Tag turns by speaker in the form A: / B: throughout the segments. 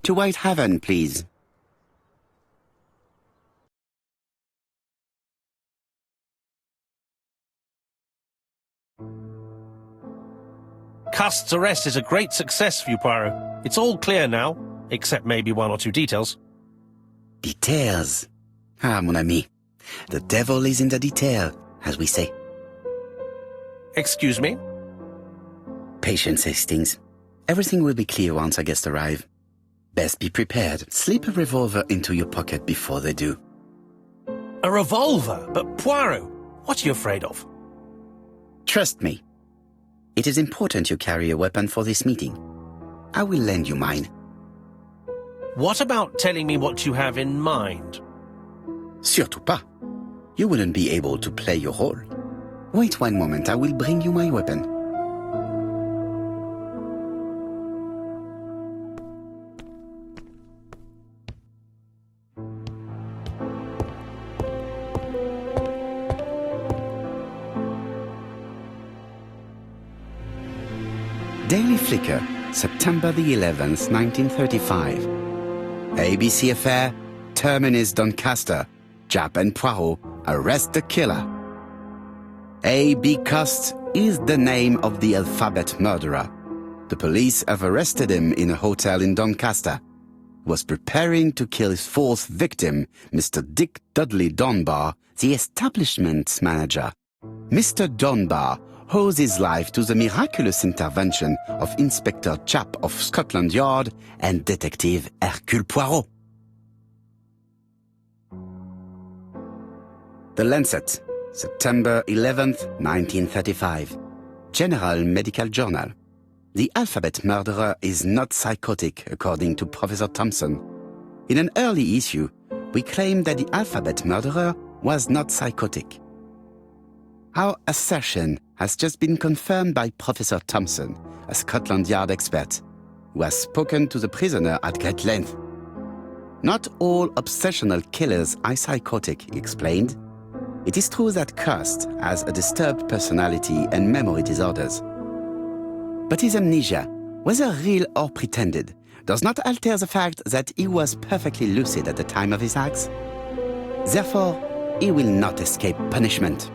A: To Whitehaven, please.
B: Cust's arrest is a great success for you, Poirot. It's all clear now, except maybe one or two details.
A: Details. Ah, mon ami. The devil is in the detail, as we say.
B: Excuse me?
A: Patience, Hastings. Everything will be clear once our guests arrive. Best be prepared. Slip a revolver into your pocket before they do.
B: A revolver? But Poirot, what are you afraid of?
A: Trust me. It is important you carry a weapon for this meeting. I will lend you mine.
B: What about telling me what you have in mind?
A: Surtout pas. You wouldn't be able to play your role. Wait one moment, I will bring you my weapon. Daily Flicker, September the 11th, 1935. ABC affair, Terminus Doncaster, Japp and Poirot arrest the killer. A.B. Cust is the name of the alphabet murderer. The police have arrested him in a hotel in Doncaster. He was preparing to kill his fourth victim, Mr. Dick Dudley Dunbar, the establishment's manager. Mr. Dunbar owes his life to the miraculous intervention of Inspector Japp of Scotland Yard and Detective Hercule Poirot. The Lancet, September 11th, 1935. General Medical Journal. The alphabet murderer is not psychotic, according to Professor Thompson. In an early issue, we claimed that the alphabet murderer was not psychotic. Our assertion has just been confirmed by Professor Thompson, a Scotland Yard expert, who has spoken to the prisoner at great length. Not all obsessional killers are psychotic, he explained. It is true that Cust has a disturbed personality and memory disorders. But his amnesia, whether real or pretended, does not alter the fact that he was perfectly lucid at the time of his acts. Therefore, he will not escape punishment.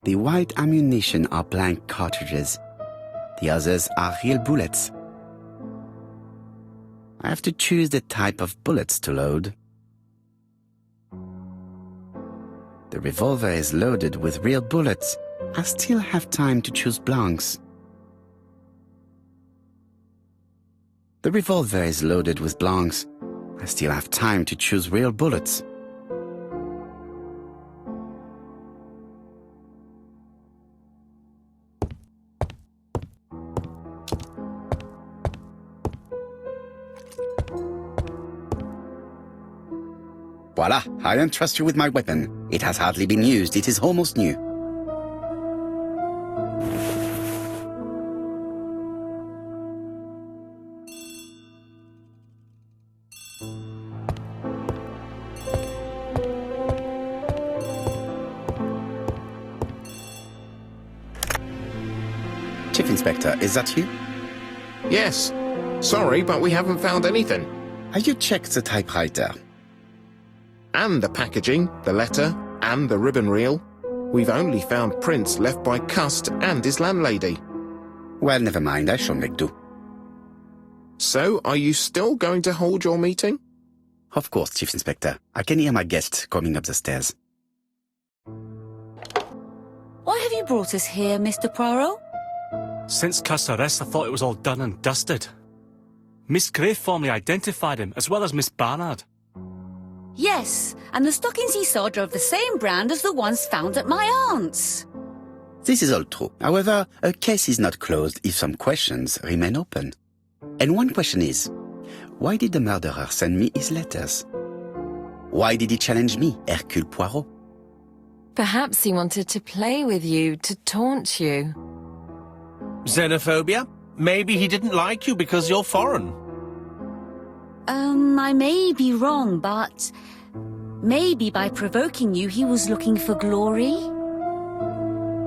A: The white ammunition are blank cartridges. The others are real bullets. I have to choose the type of bullets to load. The revolver is loaded with real bullets. I still have time to choose blanks. The revolver is loaded with blanks. I still have time to choose real bullets. Voila, I entrust you with my weapon. It has hardly been used, it is almost new. Chief Inspector, is that you?
C: Yes. Sorry, but we haven't found anything.
A: Have you checked the typewriter?
C: And the packaging, the letter, and the ribbon reel. We've only found prints left by Cust and his landlady.
A: Well, never mind, I shall make do.
C: So, are you still going to hold your meeting?
A: Of course, Chief Inspector. I can hear my guest coming up the stairs.
D: Why have you brought us here, Mr. Poirot?
E: Since Cust's arrest, I thought it was all done and dusted. Miss Gray formally identified him, as well as Miss Barnard.
D: Yes, and the stockings he saw drove the same brand as the ones found at my aunt's.
A: This is all true. However, a case is not closed if some questions remain open. And one question is, why did the murderer send me his letters? Why did he challenge me, Hercule Poirot?
F: Perhaps he wanted to play with you, to taunt you.
B: Xenophobia? Maybe he didn't like you because you're foreign.
D: I may be wrong, but maybe by provoking you, he was looking for glory?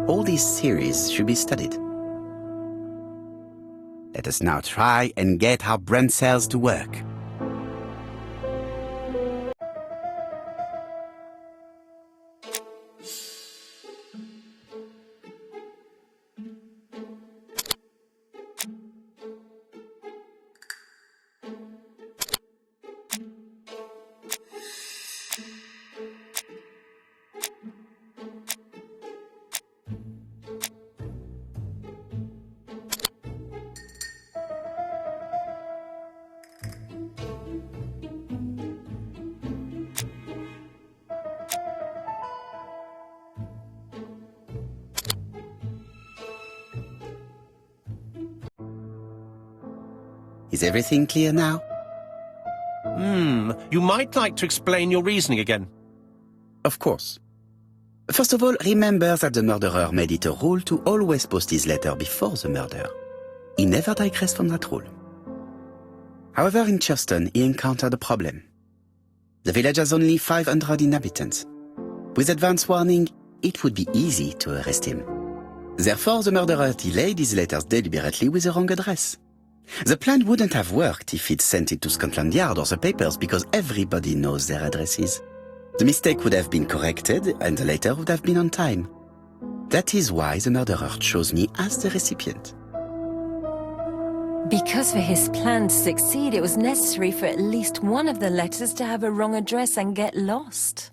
A: All these theories should be studied. Let us now try and get our brain cells to work. Is everything clear now?
B: You might like to explain your reasoning again.
A: Of course. First of all, remember that the murderer made it a rule to always post his letter before the murder. He never digressed from that rule. However, in Churston, he encountered a problem. The village has only 500 inhabitants. With advance warning, it would be easy to arrest him. Therefore, the murderer delayed his letters deliberately with the wrong address. The plan wouldn't have worked if he'd sent it to Scotland Yard or the papers because everybody knows their addresses. The mistake would have been corrected and the letter would have been on time. That is why the murderer chose me as the recipient.
F: Because for his plan to succeed, it was necessary for at least one of the letters to have a wrong address and get lost.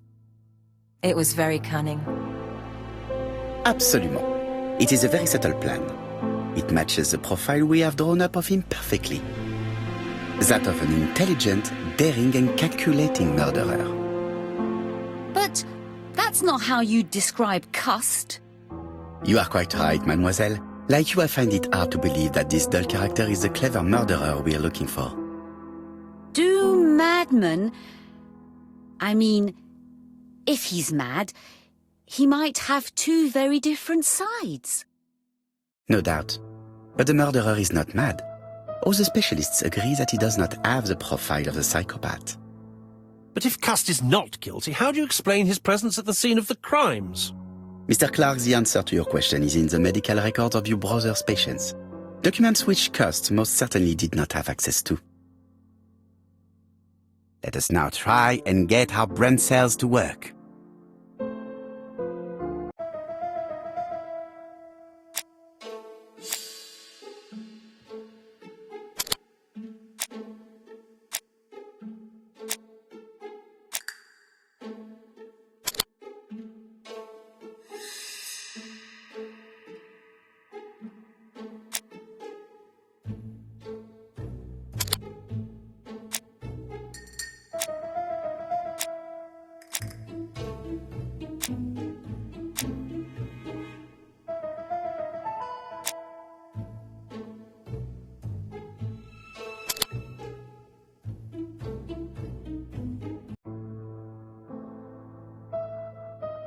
F: It was very cunning.
A: Absolument. It is a very subtle plan. It matches the profile we have drawn up of him perfectly. That of an intelligent, daring and calculating murderer.
D: But that's not how you describe Cust.
A: You are quite right, mademoiselle. Like you, I find it hard to believe that this dull character is the clever murderer we are looking for.
D: Do madmen... I mean, if he's mad, he might have two very different sides.
A: No doubt. But the murderer is not mad. All the specialists agree that he does not have the profile of the psychopath.
B: But if Cust is not guilty, how do you explain his presence at the scene of the crimes?
A: Mr. Clark, the answer to your question is in the medical records of your brother's patients. Documents which Cust most certainly did not have access to. Let us now try and get our brain cells to work.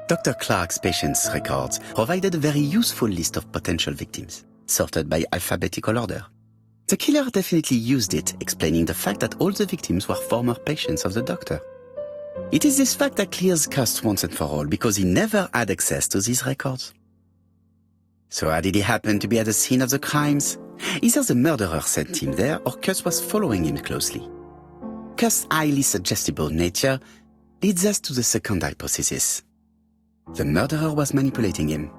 A: Dr. Clark's patients' records provided a very useful list of potential victims, sorted by alphabetical order. The killer definitely used it, explaining the fact that all the victims were former patients of the doctor. It is this fact that clears Cust once and for all, because he never had access to these records. So how did he happen to be at the scene of the crimes? Either the murderer sent him there, or Cust was following him closely. Cust's highly suggestible nature leads us to the second hypothesis. The murderer was manipulating him.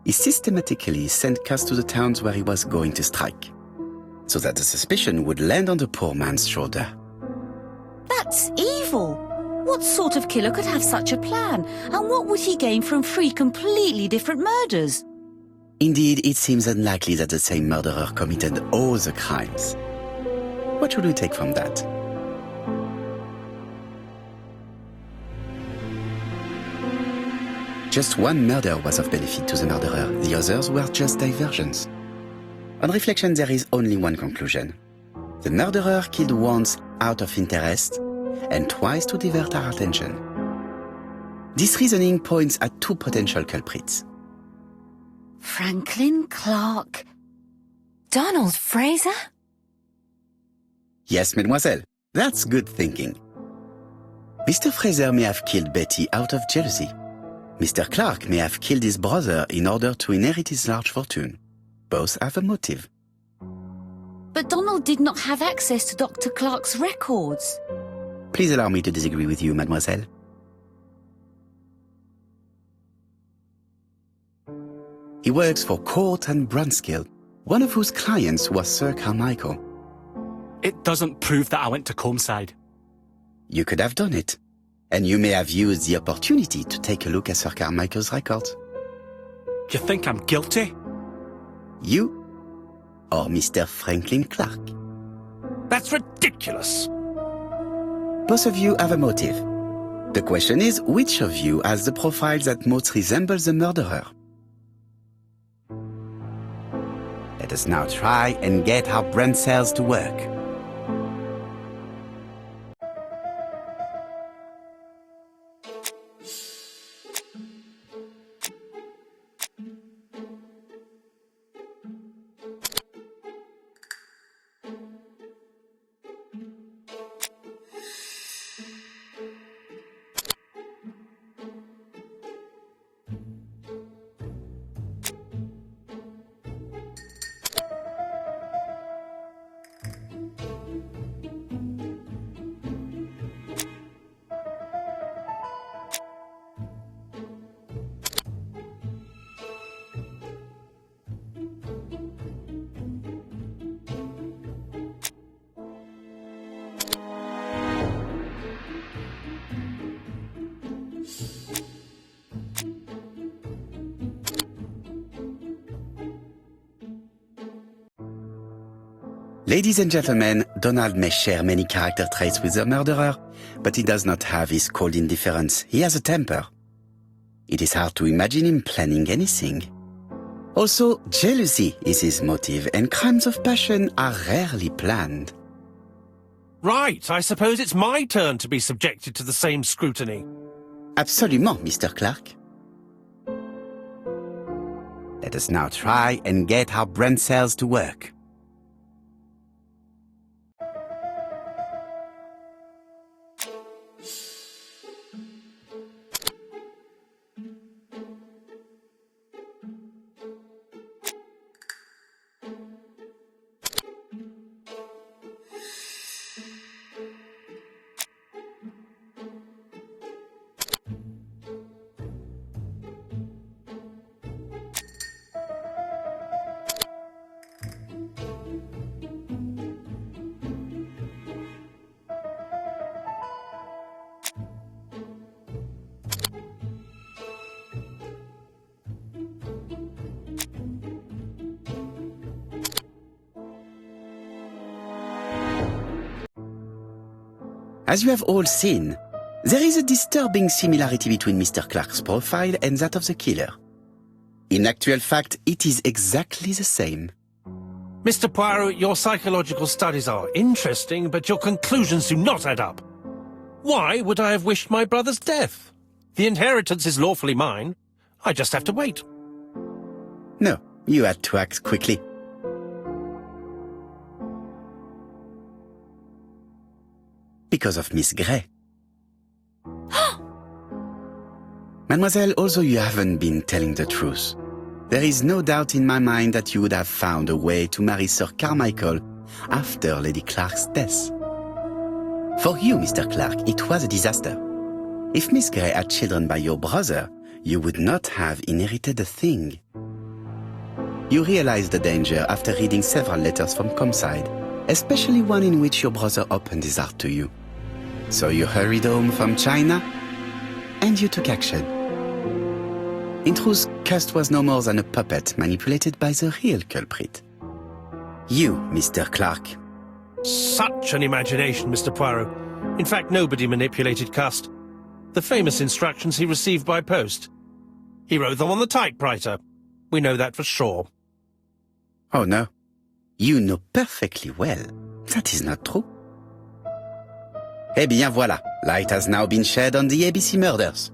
A: He systematically sent Cust to the towns where he was going to strike, so that the suspicion would land on the poor man's shoulder.
D: That's evil. What sort of killer could have such a plan? And what would he gain from 3 completely different murders?
A: Indeed, it seems unlikely that the same murderer committed all the crimes. What should we take from that? Just one murder was of benefit to the murderer. The others were just diversions. On reflection, there is only one conclusion. The murderer killed once out of interest, and twice to divert our attention. This reasoning points at two potential culprits.
D: Franklin, Clark...
F: Donald Fraser?
A: Yes, mademoiselle. That's good thinking. Mr. Fraser may have killed Betty out of jealousy. Mr. Clark may have killed his brother in order to inherit his large fortune. Both have a motive.
D: But Donald did not have access to Dr. Clark's records.
A: Please allow me to disagree with you, mademoiselle. He works for Court and Brunskill, one of whose clients was Sir Carmichael.
E: It doesn't prove that I went to Comeside.
A: You could have done it, and you may have used the opportunity to take a look at Sir Carmichael's records.
E: You think I'm guilty?
A: You or Mr. Franklin Clark?
B: That's ridiculous.
A: Both of you have a motive. The question is, which of you has the profile that most resembles the murderer? Let us now try and get our brain cells to work. Ladies and gentlemen, Donald may share many character traits with the murderer, but he does not have his cold indifference. He has a temper. It is hard to imagine him planning anything. Also, jealousy is his motive, and crimes of passion are rarely planned.
B: Right, I suppose it's my turn to be subjected to the same scrutiny.
A: Absolument, Mr. Clark. Let us now try and get our brain cells to work. As you have all seen, there is a disturbing similarity between Mr. Clark's profile and that of the killer. In actual fact, it is exactly the same.
B: Mr. Poirot, your psychological studies are interesting, but your conclusions do not add up. Why would I have wished my brother's death? The inheritance is lawfully mine. I just have to wait.
A: No, you had to act quickly. Because of Miss Grey. Mademoiselle, although you haven't been telling the truth, there is no doubt in my mind that you would have found a way to marry Sir Carmichael after Lady Clark's death. For you, Mr. Clark, it was a disaster. If Miss Grey had children by your brother, you would not have inherited a thing. You realized the danger after reading several letters from Comeside, especially one in which your brother opened his heart to you. So you hurried home from China, and you took action. In truth, Cust was no more than a puppet manipulated by the real culprit. You, Mr. Clark.
B: Such an imagination, Mr. Poirot. In fact, nobody manipulated Cust. The famous instructions he received by post. He wrote them on the typewriter. We know that for sure.
A: Oh no. You know perfectly well that is not true. Eh bien voilà, light has now been shed on the ABC murders.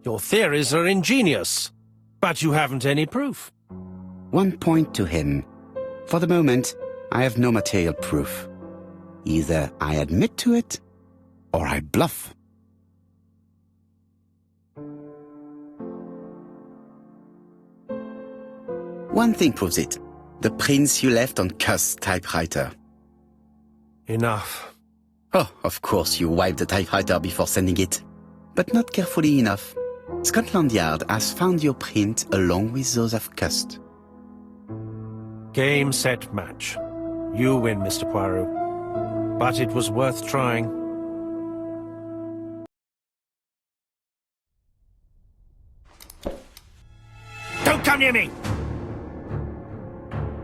B: Your theories are ingenious, but you haven't any proof.
A: 1 point to him. For the moment, I have no material proof. Either I admit to it, or I bluff. One thing proves it. The prints you left on Cuss' typewriter.
B: Enough.
A: Oh, of course you wiped the typewriter before sending it. But not carefully enough. Scotland Yard has found your print along with those of Cuss.
B: Game, set, match. You win, Mr. Poirot. But it was worth trying. Don't come near me!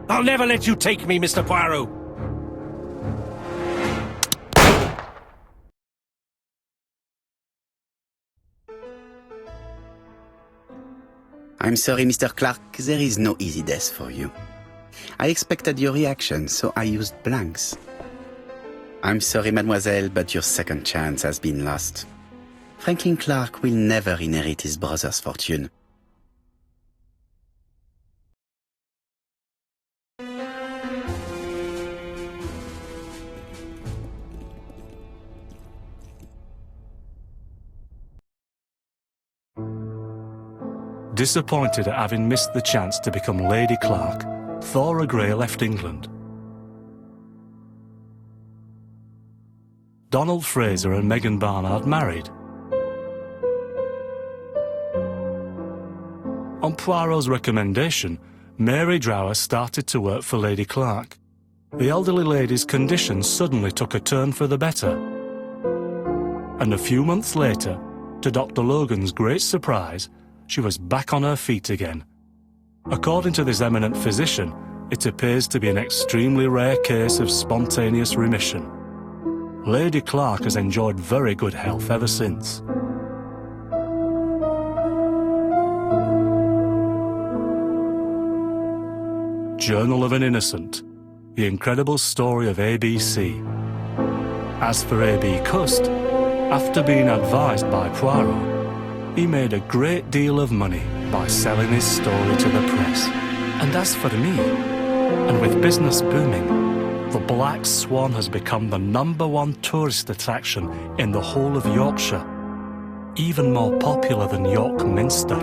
B: I'll never let you take me, Mr. Poirot!
A: I'm sorry, Mr. Clark, there is no easy death for you. I expected your reaction, so I used blanks. I'm sorry, mademoiselle, but your second chance has been lost. Franklin Clark will never inherit his brother's fortune.
E: Disappointed at having missed the chance to become Lady Clark, Thora Grey left England. Donald Fraser and Megan Barnard married. On Poirot's recommendation, Mary Drower started to work for Lady Clark. The elderly lady's condition suddenly took a turn for the better. And a few months later, to Dr. Logan's great surprise, she was back on her feet again. According to this eminent physician, it appears to be an extremely rare case of spontaneous remission. Lady Clark has enjoyed very good health ever since. Journal of an Innocent, the incredible story of ABC. As for A.B. Cust, after being advised by Poirot, he made a great deal of money by selling his story to the press. And as for me, and with business booming, the Black Swan has become the #1 tourist attraction in the whole of Yorkshire, even more popular than York Minster.